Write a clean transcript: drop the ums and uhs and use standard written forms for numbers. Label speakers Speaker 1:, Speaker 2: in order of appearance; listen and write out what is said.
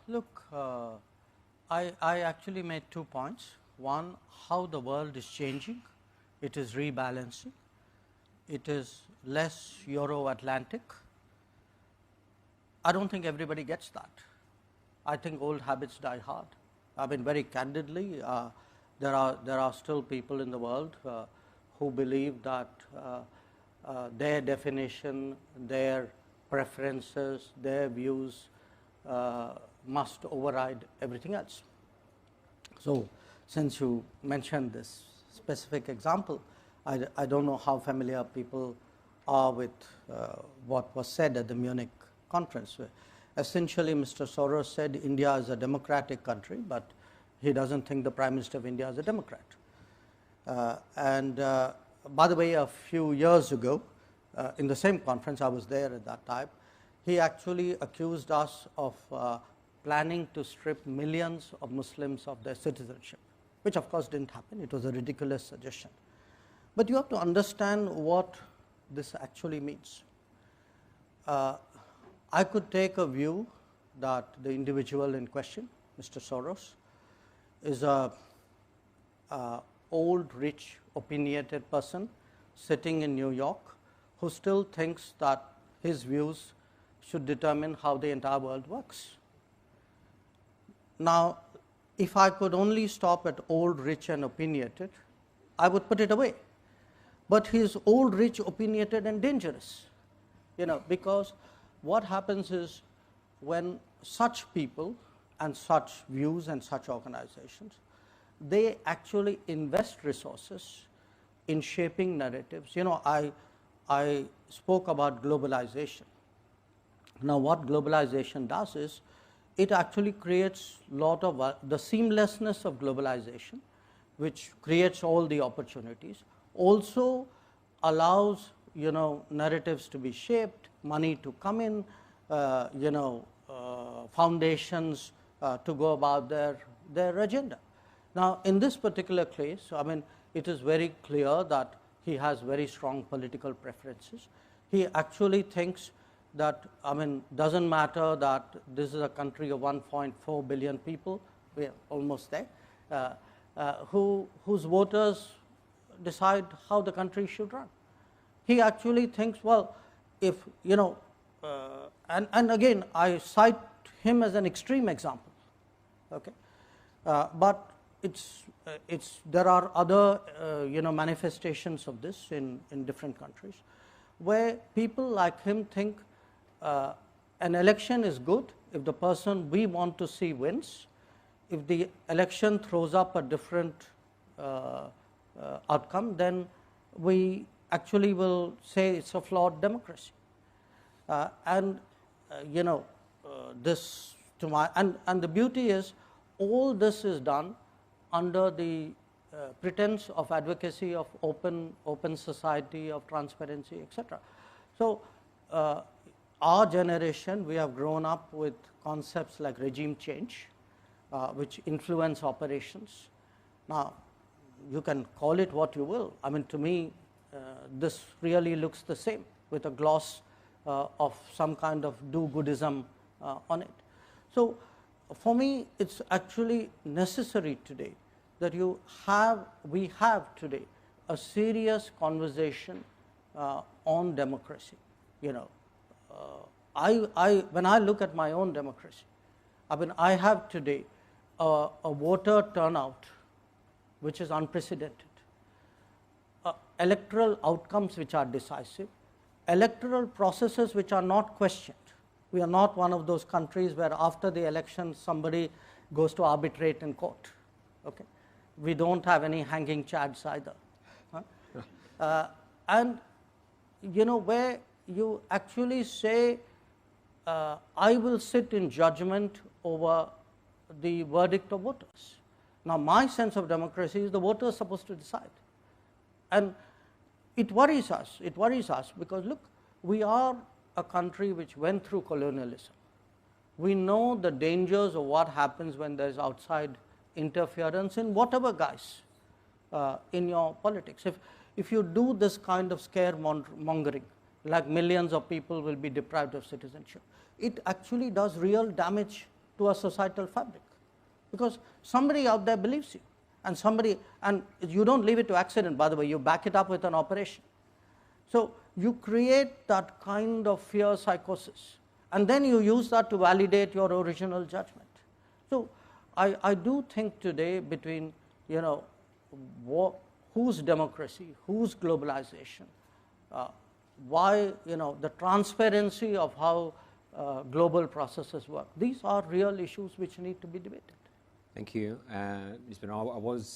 Speaker 1: Look, I actually made 2 points. One, how the world is changing, it is rebalancing, it is less Euro-Atlantic. I don't think everybody gets that. I think old habits die hard. I mean, very candidly, there are still people in the world who believe that their definition, their preferences, their views must override everything else. So, since you mentioned this specific example, I don't know how familiar people are with what was said at the Munich conference. Essentially, Mr. Soros said India is a democratic country, but he doesn't think the Prime Minister of India is a Democrat. By the way, a few years ago, in the same conference, I was there at that time, he actually accused us of planning to strip millions of Muslims of their citizenship, which of course didn't happen. It was a ridiculous suggestion. But you have to understand what this actually means. I could take a view that the individual in question, Mr. Soros, is a old, rich, opinionated person sitting in New York who still thinks that his views should determine how the entire world works. Now, if I could only stop at old, rich and opinionated, I would put it away. But he is old, rich, opinionated and dangerous, because what happens is when such people and such views and such organizations, they actually invest resources in shaping narratives. I spoke about globalization. Now, what globalization does is it actually creates lot of the seamlessness of globalization, which creates all the opportunities, also allows narratives to be shaped, money to come in, foundations to go about their agenda. Now, in this particular case, I mean, it is very clear that he has very strong political preferences. He actually thinks that, I mean, doesn't matter that this is a country of 1.4 billion people, we are almost there, whose voters decide how the country should run. He actually thinks, well, if, and again, I cite him as an extreme example, okay, but there are other, manifestations of this in different countries, where people like him think an election is good if the person we want to see wins. If the election throws up a different outcome, then we actually will say it's a flawed democracy. This to my and the beauty is all this is done under the pretense of advocacy, of open society, of transparency, etc. So, our generation, we have grown up with concepts like regime change, which influence operations. Now, you can call it what you will. I mean, to me, this really looks the same, with a gloss of some kind of do-goodism on it. So, for me, it's actually necessary today that we have today a serious conversation on democracy. When I look at my own democracy, I mean, I have today a voter turnout which is unprecedented, electoral outcomes which are decisive, electoral processes which are not questioned. We are not one of those countries where after the election somebody goes to arbitrate in court. Okay? We don't have any hanging chads either. And where you actually say, I will sit in judgment over the verdict of voters. Now, my sense of democracy is the voters are supposed to decide. And it worries us because, look, we are a country which went through colonialism. We know the dangers of what happens when there is outside interference in whatever guise in your politics. If you do this kind of scaremongering, like millions of people will be deprived of citizenship, it actually does real damage to a societal fabric, because somebody out there believes you, and you don't leave it to accident, by the way, you back it up with an operation. So you create that kind of fear psychosis, and then you use that to validate your original judgment. So I do think today between, whose democracy, whose globalization, why, the transparency of how global processes work. These are real issues which need to be debated.
Speaker 2: Thank you. Ms. Benoit, I was